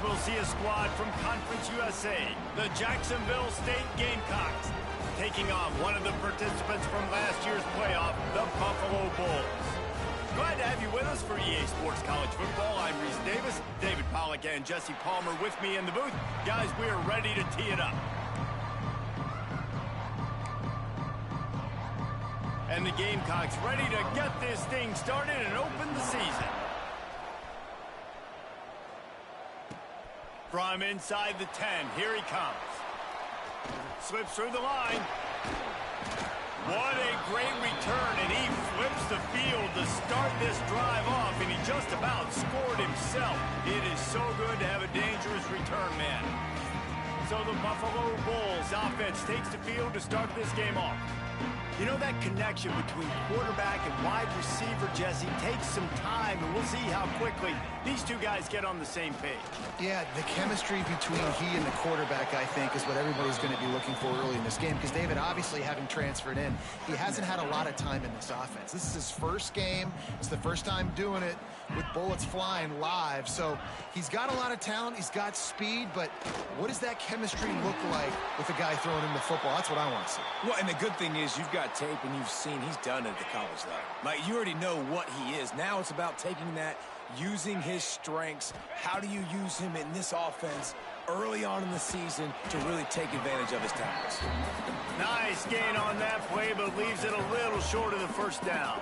we'll see a squad from Conference USA, the Jacksonville State Gamecocks, taking on one of the participants from last year's playoff, the Buffalo Bulls. Glad to have you with us for EA Sports College Football. I'm Reese Davis, David Pollack and Jesse Palmer with me in the booth. Guys, we are ready to tee it up. And the Gamecocks ready to get this thing started and open the season. From inside the 10, here he comes. Slips through the line. What a great return, and he flips the field to start this drive off, and he just about scored himself. It is so good to have a dangerous return man. So the Buffalo Bulls offense takes the field to start this game off. You know, that connection between quarterback and wide receiver, Jesse, takes some time, and we'll see how quickly these two guys get on the same page. Yeah, the chemistry between he and the quarterback, I think, is what everybody's going to be looking for early in this game. Because David, obviously, having transferred in, he hasn't had a lot of time in this offense. This is his first game. It's the first time doing it with bullets flying live. So he's got a lot of talent. He's got speed. But what does that chemistry look like with a guy throwing him the football? That's what I want to see. Well, and the good thing is you've got tape and you've seen he's done it at the college level. Like, you already know what he is. Now it's about taking that, using his strengths. How do you use him in this offense early on in the season to really take advantage of his talents? Nice gain on that play, but leaves it a little short of the first down.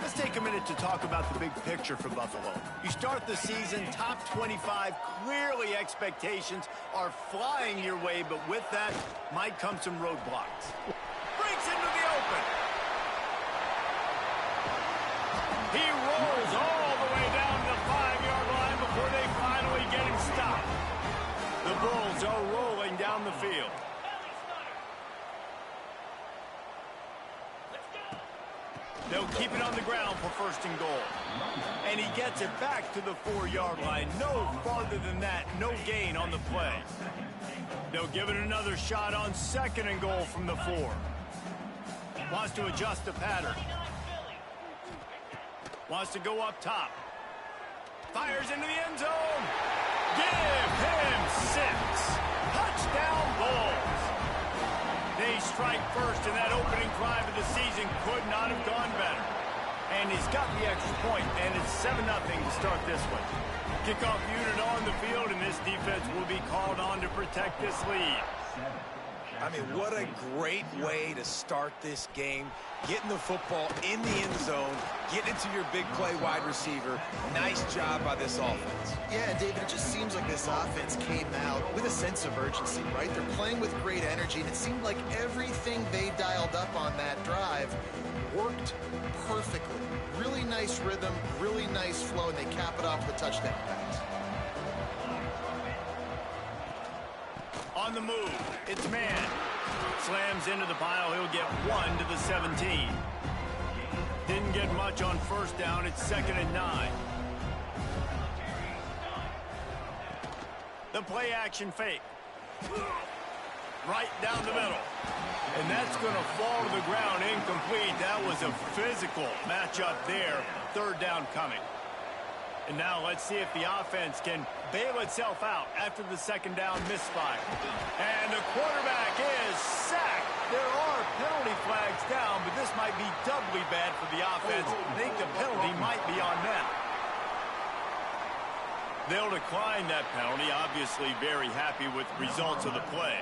Let's take a minute to talk about the big picture for Buffalo. You start the season top 25. Clearly expectations are flying your way, but with that might come some roadblocks. Breaks into the open. He rolls all the way down to the 5-yard line before they finally get him stopped. The Bulls are rolling down the field. They'll keep it on the ground for first and goal. And he gets it back to the 4-yard line. No farther than that, no gain on the play. They'll give it another shot on second and goal from the 4. Wants to adjust the pattern. Wants to go up top. Fires into the end zone. Give him 6. Touchdown Bulls. They strike first, and that opening drive of the season could not have gone better. And he's got the extra point, and it's 7-0 to start this one. Kickoff unit on the field, and this defense will be called on to protect this lead. I mean, what a great way to start this game. Getting the football in the end zone, getting it to your big play wide receiver. Nice job by this offense. Yeah, David, it just seems like this offense came out with a sense of urgency, right? They're playing with great energy, and it seemed like everything they dialed up on that drive worked perfectly. Really nice rhythm, really nice flow, and they cap it off with a touchdown pass. On the move, it's man. Slams into the pile, he'll get 1 to the 17. Didn't get much on first down, it's 2nd and 9. The play action fake. Right down the middle. And that's going to fall to the ground incomplete. That was a physical matchup there. 3rd down coming. And now let's see if the offense can bail itself out after the 2nd down misfire. And the quarterback is sacked. There are penalty flags down, but this might be doubly bad for the offense. I think the penalty might be on them. They'll decline that penalty, obviously very happy with the results of the play.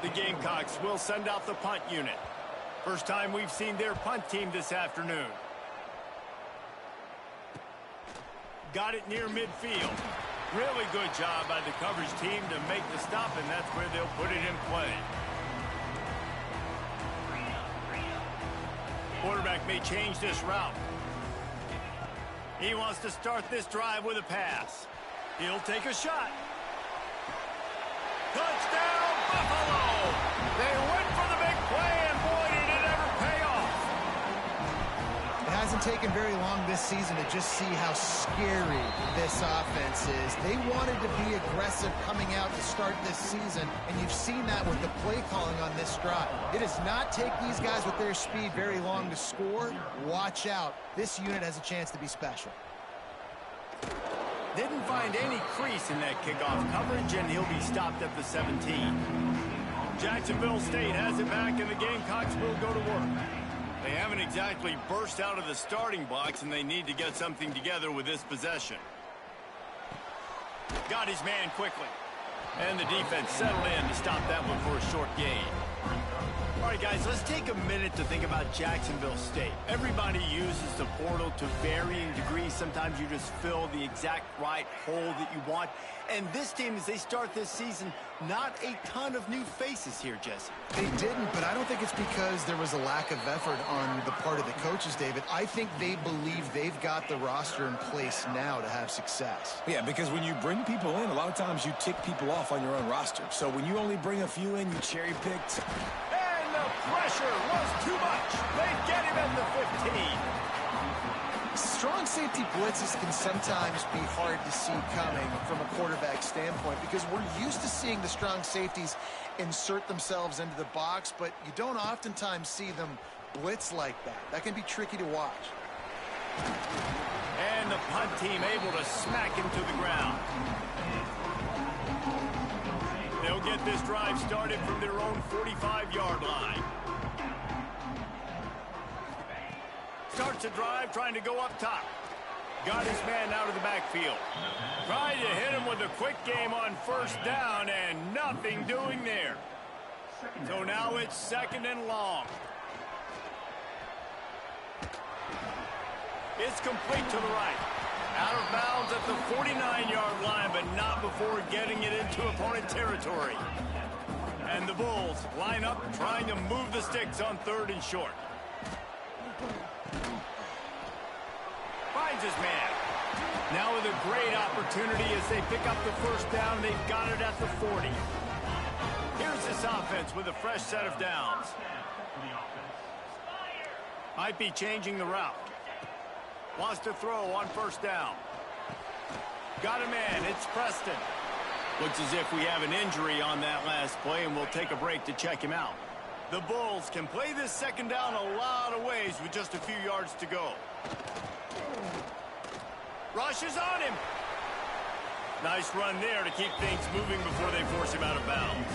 The Gamecocks will send out the punt unit. First time we've seen their punt team this afternoon. Got it near midfield. Really good job by the coverage team to make the stop, and that's where they'll put it in play. Quarterback may change this route. He wants to start this drive with a pass. He'll take a shot. Touchdown, Buffalo! They went for the big play, and boy, did it ever pay off. It hasn't taken very long this season to just see how scary this offense is. They wanted to be aggressive coming out to start this season, and you've seen that with the play calling on this drive. It does not take these guys with their speed very long to score. Watch out. This unit has a chance to be special. Didn't find any crease in that kickoff coverage, and he'll be stopped at the 17. Jacksonville State has it back, and the Gamecocks will go to work. They haven't exactly burst out of the starting blocks, and they need to get something together with this possession. Got his man quickly. And the defense settled in to stop that one for a short gain. All right, guys, let's take a minute to think about Jacksonville State. Everybody uses the portal to varying degrees. Sometimes you just fill the exact right hole that you want. And this team, as they start this season, not a ton of new faces here, Jesse. They didn't, but I don't think it's because there was a lack of effort on the part of the coaches, David. I think they believe they've got the roster in place now to have success. Yeah, because when you bring people in, a lot of times you tick people off on your own roster. So when you only bring a few in, you cherry-picked. And the pressure was too much. They get him at the 15. Strong safety blitzes can sometimes be hard to see coming from a quarterback standpoint because we're used to seeing the strong safeties insert themselves into the box, but you don't oftentimes see them blitz like that. That can be tricky to watch. And the punt team able to smack him to the ground. They'll get this drive started from their own 45-yard line. Starts a drive trying to go up top. Got his man out of the backfield. Tried to hit him with a quick game on first down and nothing doing there. So now it's second and long. It's complete to the right. Out of bounds at the 49-yard line, but not before getting it into opponent territory. And the Bulls line up trying to move the sticks on third and short. Finds his man. Now with a great opportunity as they pick up the first down. They've got it at the 40. Here's this offense with a fresh set of downs. Might be changing the route. Wants to throw on first down. Got a man. It's Preston. Looks as if we have an injury on that last play, and we'll take a break to check him out. The Bulls can play this second down a lot of ways with just a few yards to go. Rushes on him. Nice run there to keep things moving before they force him out of bounds.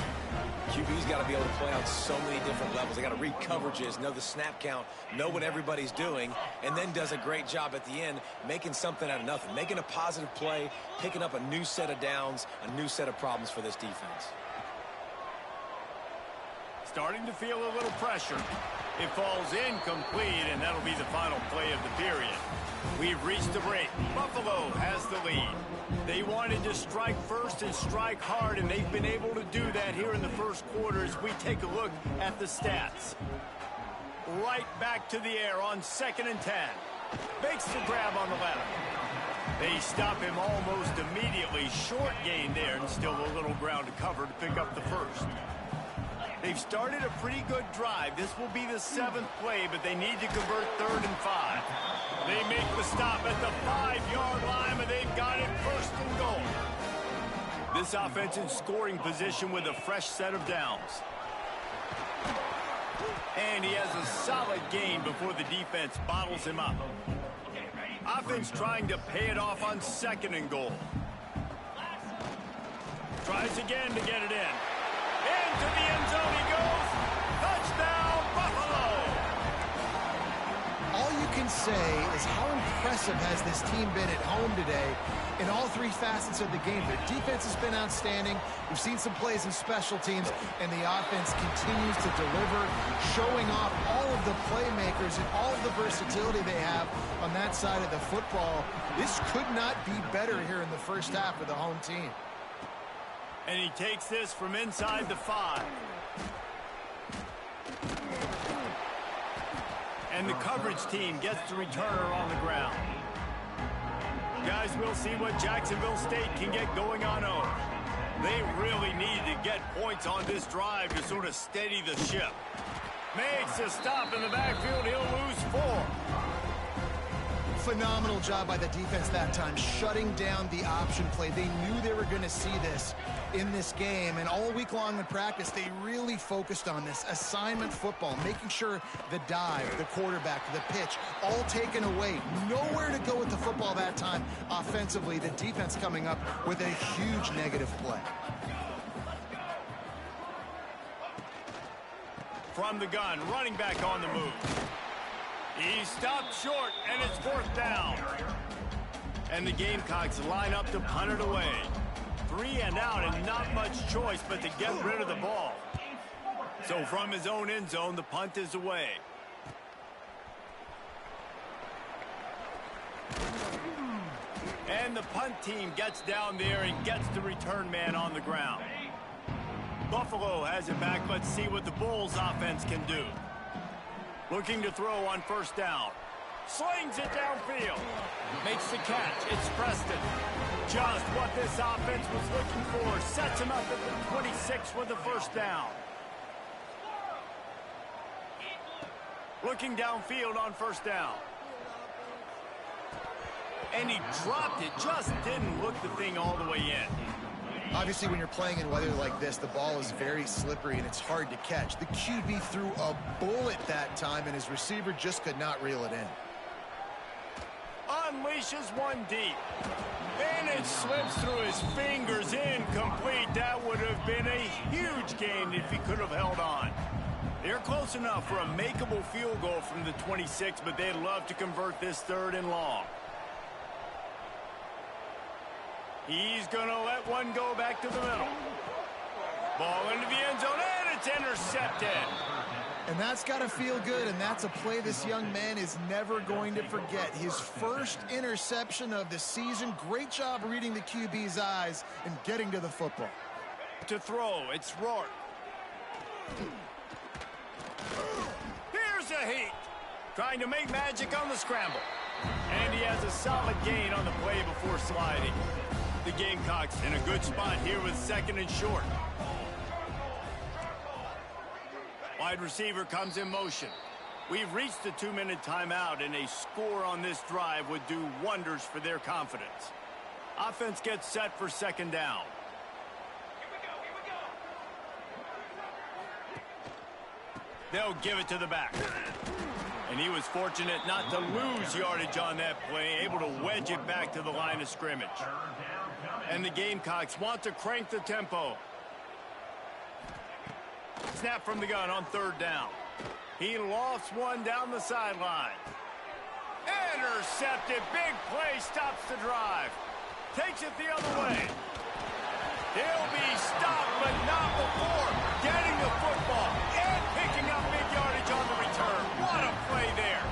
QB's got to be able to play on so many different levels. They got to read coverages, know the snap count, know what everybody's doing, and then does a great job at the end making something out of nothing, making a positive play, picking up a new set of downs, a new set of problems for this defense. Starting to feel a little pressure. It falls incomplete, and that'll be the final play of the period. We've reached the break. Buffalo has the lead. They wanted to strike first and strike hard, and they've been able to do that here in the first quarter as we take a look at the stats. Right back to the air on 2nd and 10. Makes the grab on the left. They stop him almost immediately. Short gain there, and still a little ground to cover to pick up the first. They've started a pretty good drive. This will be the 7th play, but they need to convert 3rd and 5. They make the stop at the 5-yard line, but they've got it 1st and goal. This offense in scoring position with a fresh set of downs. And he has a solid gain before the defense bottles him up. Offense trying to pay it off on 2nd and goal. Tries again to get it in. Into the end zone he goes. Touchdown, Buffalo! All you can say is how impressive has this team been at home today in all three facets of the game. Their defense has been outstanding. We've seen some plays in special teams, and the offense continues to deliver, showing off all of the playmakers and all of the versatility they have on that side of the football. This could not be better here in the first half for the home team. And he takes this from inside the 5. And the coverage team gets the returner on the ground. Guys, we'll see what Jacksonville State can get going on over. They really need to get points on this drive to sort of steady the ship. Makes a stop in the backfield. He'll lose 4. Phenomenal job by the defense that time, shutting down the option play. They knew they were going to see this in this game, and all week long in practice, they really focused on this assignment football, making sure the dive, the quarterback, the pitch, all taken away. Nowhere to go with the football that time offensively. The defense coming up with a huge negative play. From the gun, running back on the move. He stopped short, and it's 4th down. And the Gamecocks line up to punt it away. 3 and out, and not much choice but to get rid of the ball. So from his own end zone, the punt is away. And the punt team gets down there and gets the return man on the ground. Buffalo has it back. Let's see what the Bulls offense can do. Looking to throw on 1st down. Slings it downfield. Makes the catch. It's Preston. Just what this offense was looking for. Sets him up at the 26 with the 1st down. Looking downfield on 1st down. And he dropped it. Just didn't look the thing all the way in. Obviously, when you're playing in weather like this, the ball is very slippery and it's hard to catch. The QB threw a bullet that time, and his receiver just could not reel it in. Unleashes one deep. And it slips through his fingers. Incomplete. That would have been a huge gain if he could have held on. They're close enough for a makeable field goal from the 26, but they'd love to convert this 3rd and long. He's going to let one go back to the middle. Ball into the end zone, and it's intercepted. And that's got to feel good, and that's a play this young man is never going to forget. His first interception of the season. Great job reading the QB's eyes and getting to the football. To throw, it's Rourke. Here's a heat. Trying to make magic on the scramble. And he has a solid gain on the play before sliding. The Gamecocks in a good spot here with 2nd and short. Wide receiver comes in motion. We've reached the 2-minute timeout, and a score on this drive would do wonders for their confidence. Offense gets set for 2nd down. They'll give it to the back. And he was fortunate not to lose yardage on that play, able to wedge it back to the line of scrimmage. And the Gamecocks want to crank the tempo. Snap from the gun on 3rd down. He lofts one down the sideline. Intercepted. Big play stops the drive. Takes it the other way. He'll be stopped, but not before getting the football and picking up big yardage on the return. What a play there.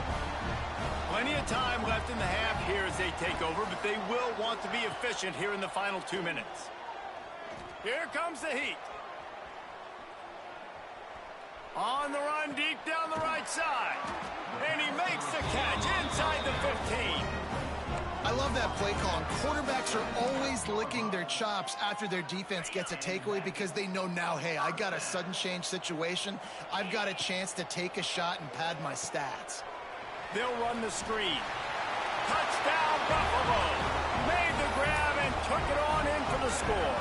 Plenty of time left in the half here as they take over, but they will want to be efficient here in the final 2 minutes. Here comes the heat. On the run, deep down the right side. And he makes the catch inside the 15. I love that play call. Quarterbacks are always licking their chops after their defense gets a takeaway because they know now, hey, I got a sudden change situation. I've got a chance to take a shot and pad my stats. They'll run the screen. Touchdown, Buffalo. Made the grab and took it on in for the score.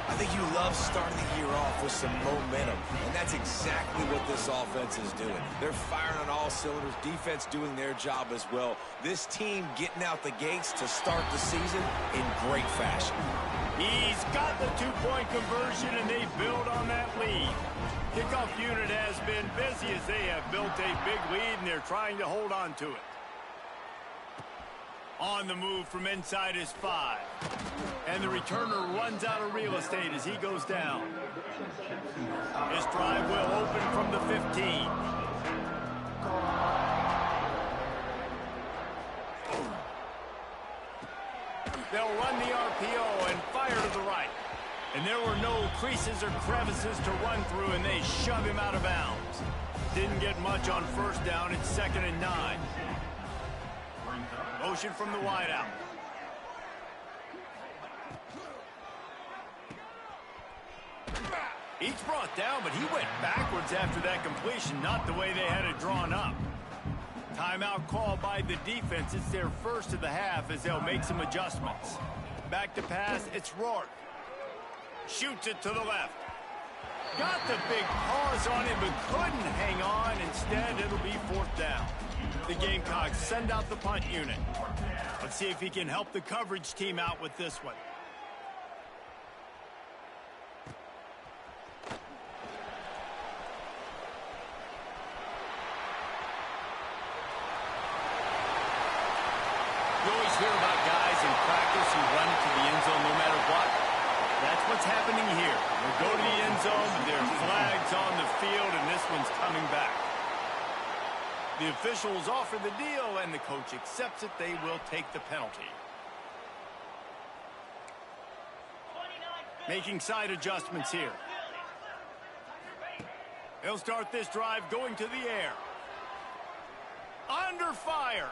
I think you love starting the year off with some momentum, and that's exactly what this offense is doing. They're firing on all cylinders, defense doing their job as well. This team getting out the gates to start the season in great fashion. He's got the 2-point conversion, and they build on that lead. Kickoff unit has been busy as they have built a big lead, and they're trying to hold on to it. On the move from inside his 5. And the returner runs out of real estate as he goes down. His drive will open from the 15. They'll run the RPO and fire to the right. And there were no creases or crevices to run through, and they shove him out of bounds. Didn't get much on 1st down. It's 2nd and 9. Motion from the wideout. He's brought down, but he went backwards after that completion, not the way they had it drawn up. Timeout call by the defense. It's their first of the half as they'll make some adjustments. Back to pass, it's Rourke. Shoots it to the left. Got the big pause on it, but couldn't hang on. Instead, it'll be 4th down. The Gamecocks send out the punt unit. Let's see if he can help the coverage team out with this one. You always hear about guys in practice who run to the end zone no matter what. That's what's happening here. They go to the end zone, there are flags on the field, and this one's coming back. The officials offer the deal, and the coach accepts it. They will take the penalty. Making side adjustments here. They'll start this drive going to the air. Under fire.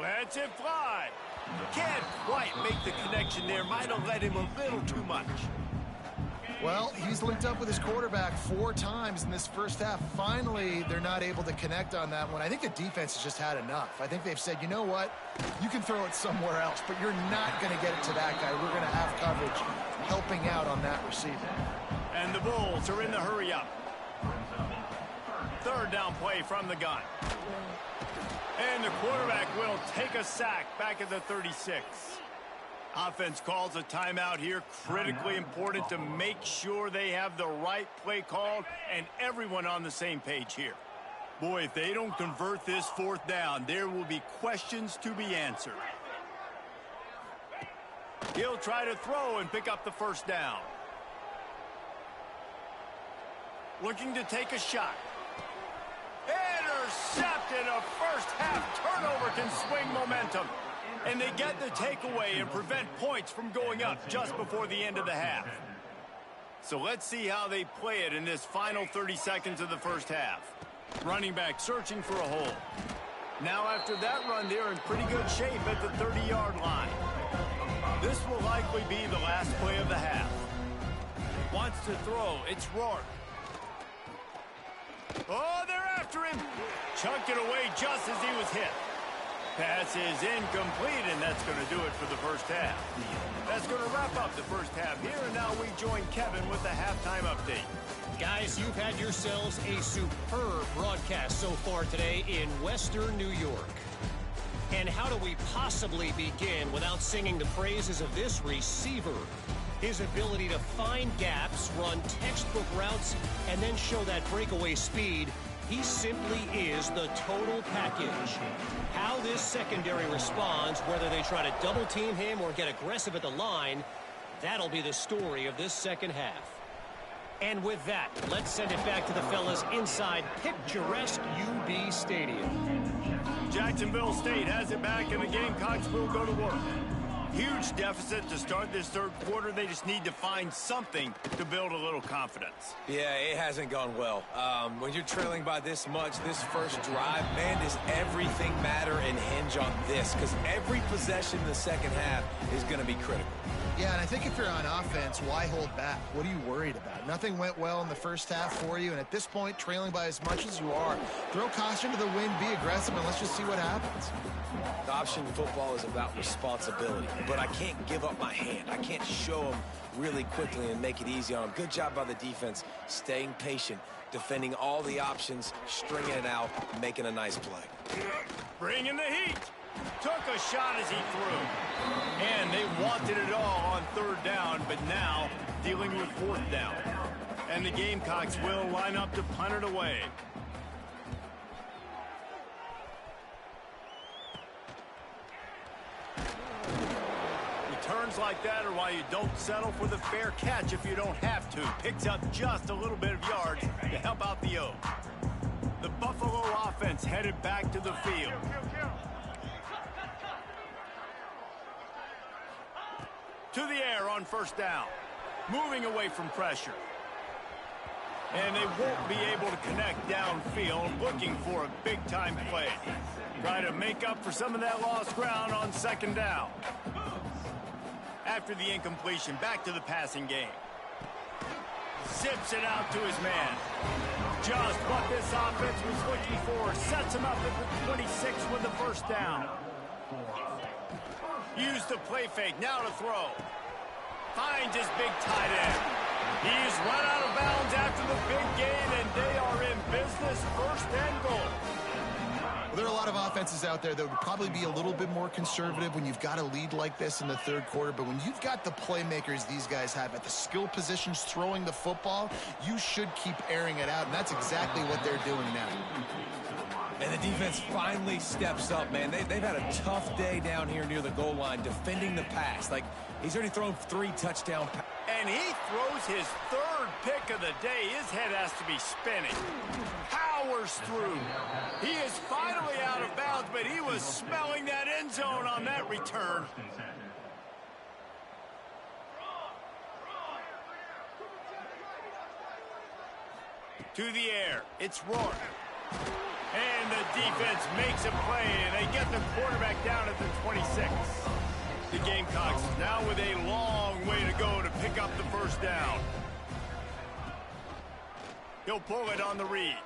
Lets it fly. Can't quite make the connection there. Might have led him a little too much. Well, he's linked up with his quarterback 4 times in this first half. Finally, they're not able to connect on that one. I think the defense has just had enough. I think they've said, you know what? You can throw it somewhere else, but you're not going to get it to that guy. We're going to have coverage helping out on that receiver. And the Bulls are in the hurry up. 3rd down play from the gun. And the quarterback will take a sack back at the 36. Offense calls a timeout here. Critically important to make sure they have the right play called and everyone on the same page here. Boy, if they don't convert this 4th down, there will be questions to be answered. He'll try to throw and pick up the 1st down. Looking to take a shot. Intercepted. A first half turnover can swing momentum. And they get the takeaway and prevent points from going up just before the end of the half. So let's see how they play it in this final 30 seconds of the first half. Running back searching for a hole. Now after that run, they're in pretty good shape at the 30-yard line. This will likely be the last play of the half. Wants to throw. It's Rourke. Oh, they're after him. Chunked it away just as he was hit. Pass is incomplete, and that's going to do it for the first half. That's going to wrap up the first half here, and now we join Kevin with the halftime update. Guys, you've had yourselves a superb broadcast so far today in Western New York. And how do we possibly begin without singing the praises of this receiver? His ability to find gaps, run textbook routes, and then show that breakaway speed. He simply is the total package. How this secondary responds, whether they try to double team him or get aggressive at the line, that'll be the story of this second half. And with that, let's send it back to the fellas inside picturesque UB Stadium. Jacksonville State has it back, and the Gamecocks will go to work. Huge deficit to start this 3rd quarter. They just need to find something to build a little confidence. Yeah, it hasn't gone well. When you're trailing by this much, this first drive, man, does everything matter and hinge on this? Because every possession in the second half is going to be critical. Yeah, and I think if you're on offense, why hold back? What are you worried about? Nothing went well in the first half for you, and at this point, trailing by as much as you are, throw caution to the wind, be aggressive, and let's just see what happens. The option football is about responsibility, but I can't give up my hand. I can't show them really quickly and make it easy on them. Good job by the defense, staying patient, defending all the options, stringing it out, making a nice play. Bringing the heat. Took a shot as he threw. And they wanted it all on 3rd down, but now dealing with 4th down. And the Gamecocks will line up to punt it away. Returns like that are why you don't settle for the fair catch if you don't have to. Picks up just a little bit of yards to help out the O. The Buffalo offense headed back to the field. To the air on 1st down. Moving away from pressure. And they won't be able to connect downfield, looking for a big-time play. Try to make up for some of that lost ground on 2nd down. After the incompletion, back to the passing game. Zips it out to his man. Just what this offense was looking for. Sets him up at the 26 with the first down. Use the play fake. Now to throw. Finds his big tight end. He's run out of bounds after the big gain, and they are in business. First and goal. There are a lot of offenses out there that would probably be a little bit more conservative when you've got a lead like this in the third quarter. But when you've got the playmakers these guys have at the skill positions throwing the football, you should keep airing it out. And that's exactly what they're doing now. And the defense finally steps up, man. They've had a tough day down here near the goal line defending the pass. Like, he's already thrown 3 touchdown passes. And he throws his third pick of the day. His head has to be spinning. Powers through. He is finally out of bounds, but he was smelling that end zone on that return. To the air. It's Rourke. And the defense makes a play, and they get the quarterback down at the 26. The Gamecocks now with a long way to go to pick up the first down. He'll pull it on the read.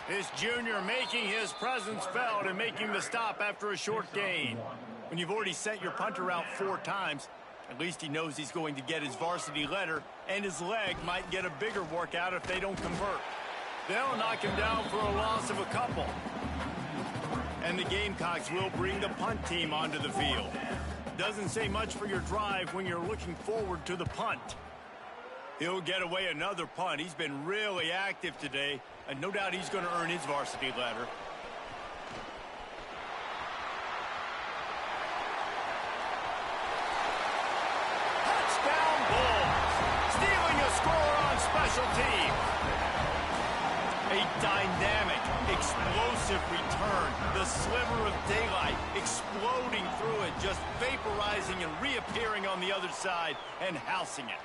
This junior making his presence felt and making the stop after a short gain. When you've already sent your punter out 4 times, at least he knows he's going to get his varsity letter, and his leg might get a bigger workout if they don't convert. They'll knock him down for a loss of a couple. And the Gamecocks will bring the punt team onto the field. Doesn't say much for your drive when you're looking forward to the punt. He'll get away another punt. He's been really active today, and no doubt he's going to earn his varsity letter. Touchdown Bulls! Stealing a score on special teams. A dynamic, explosive return. The sliver of daylight exploding through it, just vaporizing and reappearing on the other side and housing it.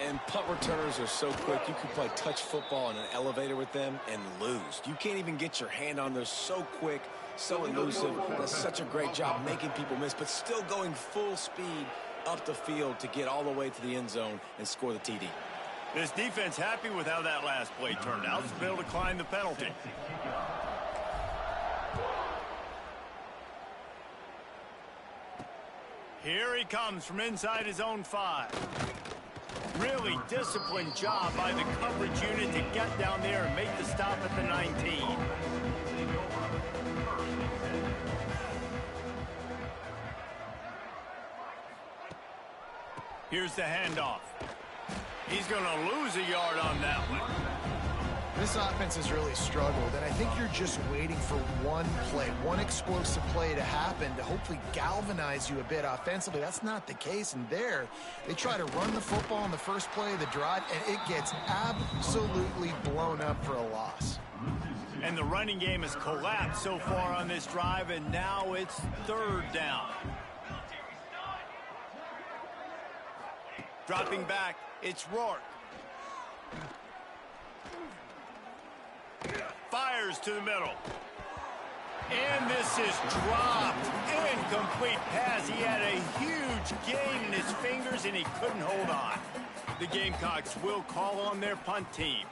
And punt returners are so quick. You can play touch football in an elevator with them and lose. You can't even get your hand on those. So quick, so elusive. Does such a great job making people miss, but still going full speed up the field to get all the way to the end zone and score the TD. This defense happy with how that last play turned out. So they'll decline the penalty. Here he comes from inside his own 5. Really disciplined job by the coverage unit to get down there and make the stop at the 19. Here's the handoff. He's going to lose a yard on that one. This offense has really struggled, and I think you're just waiting for one play, one explosive play to happen to hopefully galvanize you a bit offensively. That's not the case, and there they try to run the football in the first play of the drive, and it gets absolutely blown up for a loss. And the running game has collapsed so far on this drive, and now it's 3rd down. Dropping back, it's Rourke. Fires to the middle. And this is dropped. Incomplete pass. He had a huge gain in his fingers, and he couldn't hold on. The Gamecocks will call on their punt team.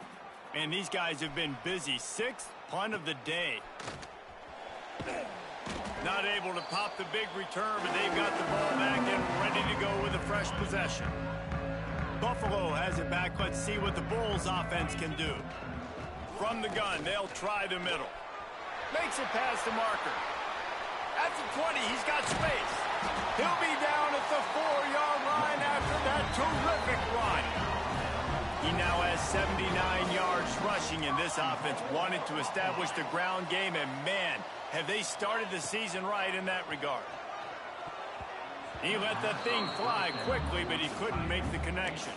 And these guys have been busy. 6th punt of the day. Not able to pop the big return, but they've got the ball back and ready to go with a fresh possession. Buffalo has it back. Let's see what the Bulls offense can do. From the gun, they'll try the middle. Makes it past the marker. At the 20, he's got space. He'll be down at the 4-yard line after that terrific run. He now has 79 yards rushing, and this offense wanted to establish the ground game, and man, have they started the season right in that regard. He let that thing fly quickly, but he couldn't make the connection.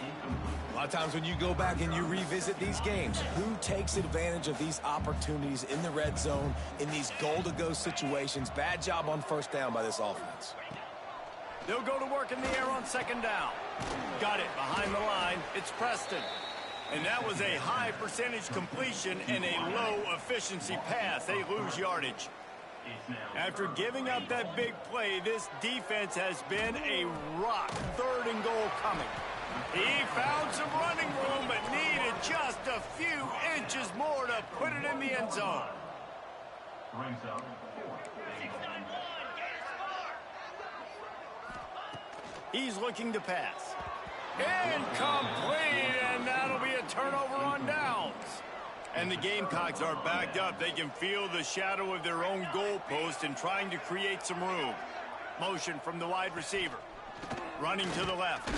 A lot of times when you go back and you revisit these games, who takes advantage of these opportunities in the red zone, in these goal-to-go situations? Bad job on 1st down by this offense. They'll go to work in the air on 2nd down. Got it behind the line. It's Preston. And that was a high percentage completion and a low efficiency pass. They lose yardage. After giving up that big play, this defense has been a rock. 3rd and goal coming. He found some running room, but needed just a few inches more to put it in the end zone. He's looking to pass. Incomplete, and that'll be a turnover on downs. And the Gamecocks are backed up. They can feel the shadow of their own goalpost and trying to create some room. Motion from the wide receiver. Running to the left.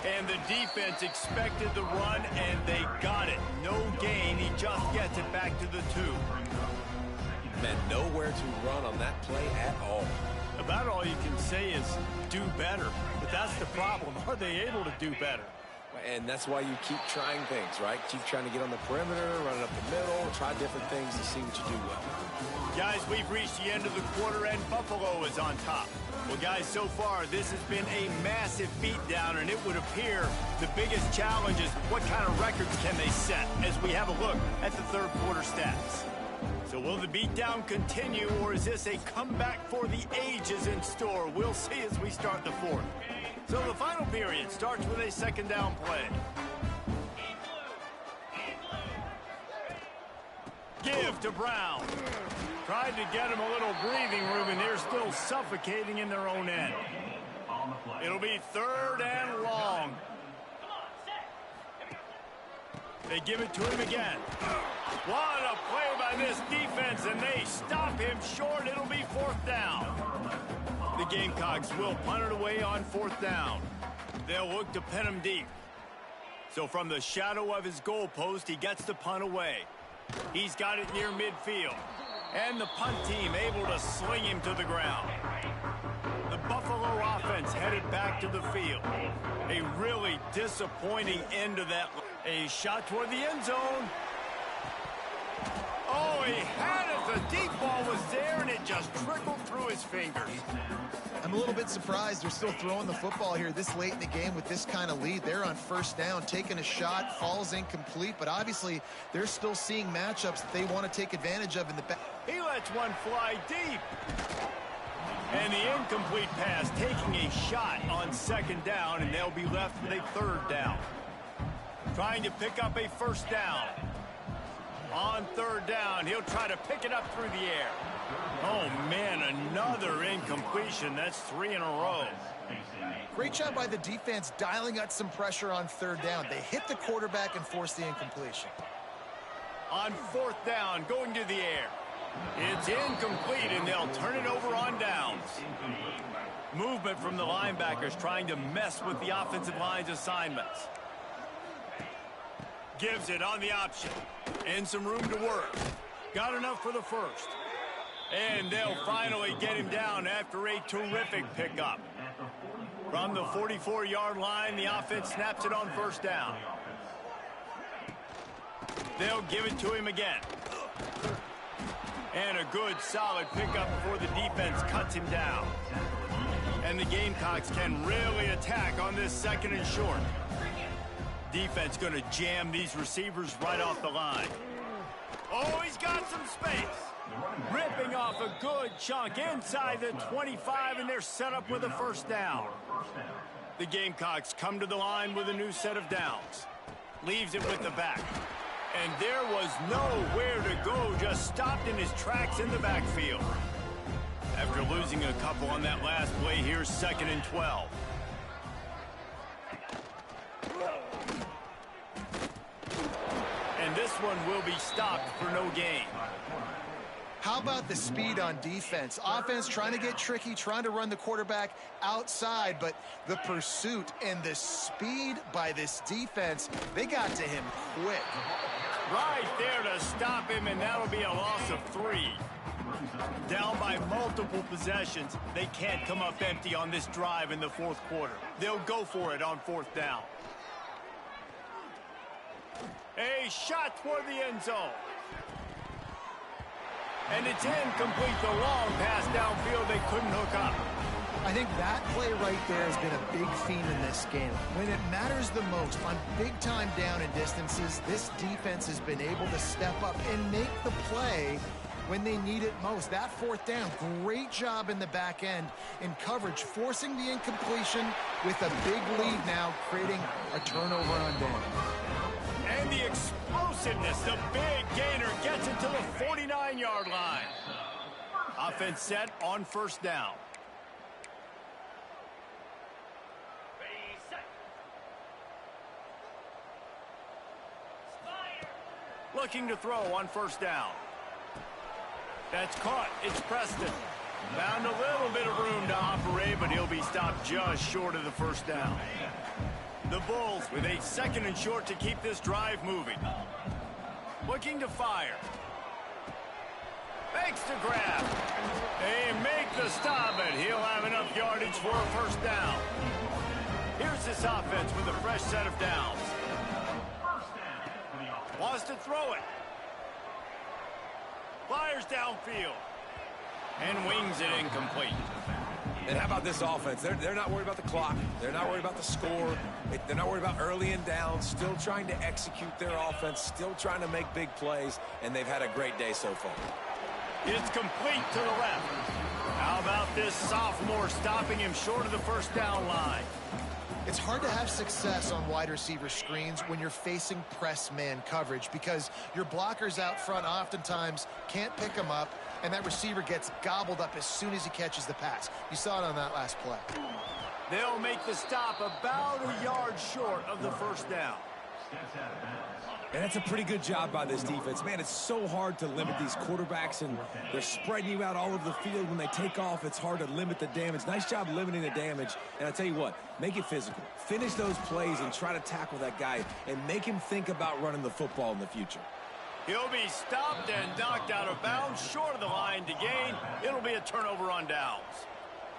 And the defense expected the run, and they got it. No gain. He just gets it back to the 2. Man, nowhere to run on that play at all. About all you can say is do better. But that's the problem. Are they able to do better? And that's why you keep trying things, right? Keep trying to get on the perimeter, running up the middle, try different things to see what you do well. Guys, we've reached the end of the quarter, and Buffalo is on top. Well, guys, so far, this has been a massive beatdown, and it would appear the biggest challenge is what kind of records can they set as we have a look at the third quarter stats. So will the beatdown continue, or is this a comeback for the ages in store? We'll see as we start the fourth. So the final period starts with a second down play. Give to Brown. Tried to get him a little breathing room, and they're still suffocating in their own end. It'll be third and long. They give it to him again. What a play by this defense, and they stop him short. It'll be fourth down. The Gamecocks will punt it away on fourth down. They'll look to pin him deep. So from the shadow of his goalpost, he gets the punt away. He's got it near midfield. And the punt team able to sling him to the ground. The Buffalo offense headed back to the field. A really disappointing end to that. A shot toward the end zone. Oh, he had it. The deep ball was there, and it just trickled through his fingers. I'm a little bit surprised they're still throwing the football here this late in the game with this kind of lead. They're on first down, taking a shot, falls incomplete, but obviously they're still seeing matchups that they want to take advantage of in the back. He lets one fly deep. And the incomplete pass taking a shot on second down, and they'll be left with a third down. Trying to pick up a first down. On third down, he'll try to pick it up through the air. Oh, man, another incompletion. That's 3 in a row. Great job by the defense dialing up some pressure on third down. They hit the quarterback and forced the incompletion. On fourth down, going to the air. It's incomplete, and they'll turn it over on downs. Movement from the linebackers trying to mess with the offensive line's assignments. Gives it on the option. And some room to work. Got enough for the first. And they'll finally get him down after a terrific pickup. From the 44-yard line, the offense snaps it on first down. They'll give it to him again. And a good, solid pickup before the defense cuts him down. And the Gamecocks can really attack on this second and short. Defense going to jam these receivers right off the line. Oh, he's got some space. Ripping off a good chunk inside the 25, and they're set up with a first down. The Gamecocks come to the line with a new set of downs. Leaves it with the back. And there was nowhere to go, just stopped in his tracks in the backfield. After losing a couple on that last play, here's second and 12. And this one will be stopped for no gain. How about the speed on defense? Offense trying to get tricky, trying to run the quarterback outside, but the pursuit and the speed by this defense, they got to him quick. Right there to stop him, and that'll be a loss of 3. Down by multiple possessions, they can't come up empty on this drive in the fourth quarter. They'll go for it on fourth down. A shot toward the end zone. And it's incomplete. The long pass downfield, they couldn't hook up. I think that play right there has been a big theme in this game. When it matters the most, on big-time down and distances, this defense has been able to step up and make the play when they need it most. That fourth down, great job in the back end in coverage, forcing the incompletion with a big lead now, creating a turnover on down. And the explosiveness, the big gainer gets it to the 49-yard line. Offense set on first down. Looking to throw on first down. That's caught. It's Preston. Found a little bit of room to operate, but he'll be stopped just short of the first down. The Bulls with a 2nd and short to keep this drive moving. Looking to fire. Fakes to grab. They make the stop, and he'll have enough yardage for a first down. Here's this offense with a fresh set of downs. Wants to throw it. Fires downfield. And wings it incomplete. And how about this offense? They're not worried about the clock. They're not worried about the score. They're not worried about early and down. Still trying to execute their offense. Still trying to make big plays. And they've had a great day so far. It's complete to the left. How about this sophomore stopping him short of the first down line? It's hard to have success on wide receiver screens when you're facing press man coverage because your blockers out front oftentimes can't pick them up, and that receiver gets gobbled up as soon as he catches the pass. You saw it on that last play. They'll make the stop about a yard short of the first down. And that's a pretty good job by this defense. Man, it's so hard to limit these quarterbacks, and they're spreading you out all over the field. When they take off, it's hard to limit the damage. Nice job limiting the damage. And I tell you what, make it physical. Finish those plays and try to tackle that guy and make him think about running the football in the future. He'll be stopped and knocked out of bounds, short of the line to gain. It'll be a turnover on downs.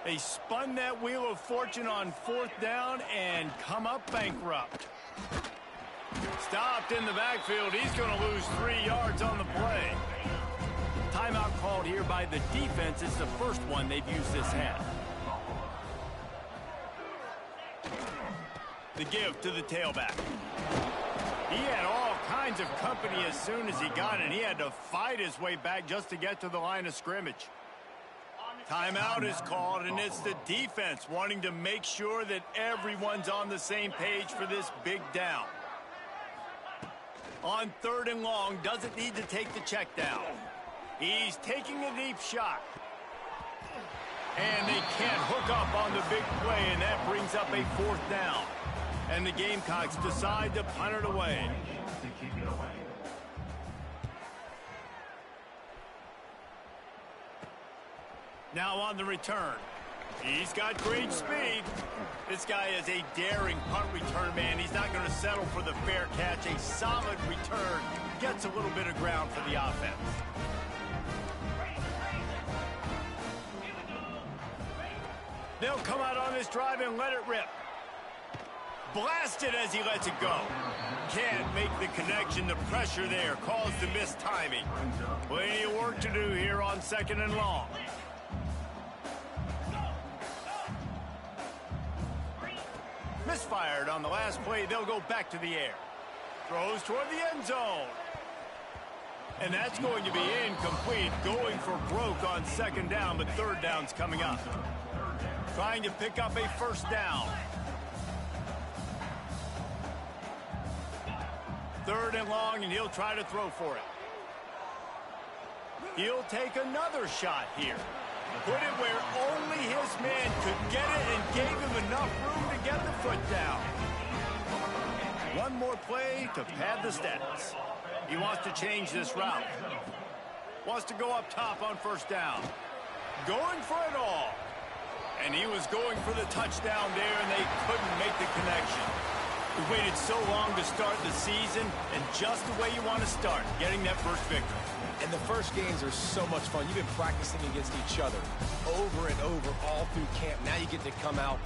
They spun that wheel of fortune on fourth down and come up bankrupt. Stopped in the backfield. He's going to lose 3 yards on the play. Timeout called here by the defense. It's the first one they've used this half. The give to the tailback. He had all kinds of company as soon as he got it. He had to fight his way back just to get to the line of scrimmage. Timeout is called, and it's the defense wanting to make sure that everyone's on the same page for this big down. On 3rd and long, doesn't need to take the check down. He's taking a deep shot. And they can't hook up on the big play, and that brings up a 4th down. And the Gamecocks decide to punt it away. Now on the return. He's got great speed. This guy is a daring punt return man. He's not going to settle for the fair catch. A solid return. Gets a little bit of ground for the offense. They'll come out on this drive and let it rip. Blasted as he lets it go. Can't make the connection. The pressure there caused the missed timing. Plenty of work to do here on 2nd and long. Misfired on the last play. They'll go back to the air. Throws toward the end zone. And that's going to be incomplete. Going for broke on 2nd down, but 3rd down's coming up. Trying to pick up a 1st down. 3rd and long, and he'll try to throw for it. He'll take another shot here. Put it where only his man could get it and gave him enough room to get the foot down. One more play to pad the stats. He wants to change this route. Wants to go up top on 1st down. Going for it all. And he was going for the touchdown there, and they couldn't make the connection. We waited so long to start the season, and just the way you want to start, getting that first victory. And the first games are so much fun. You've been practicing against each other over and over all through camp. Now you get to come out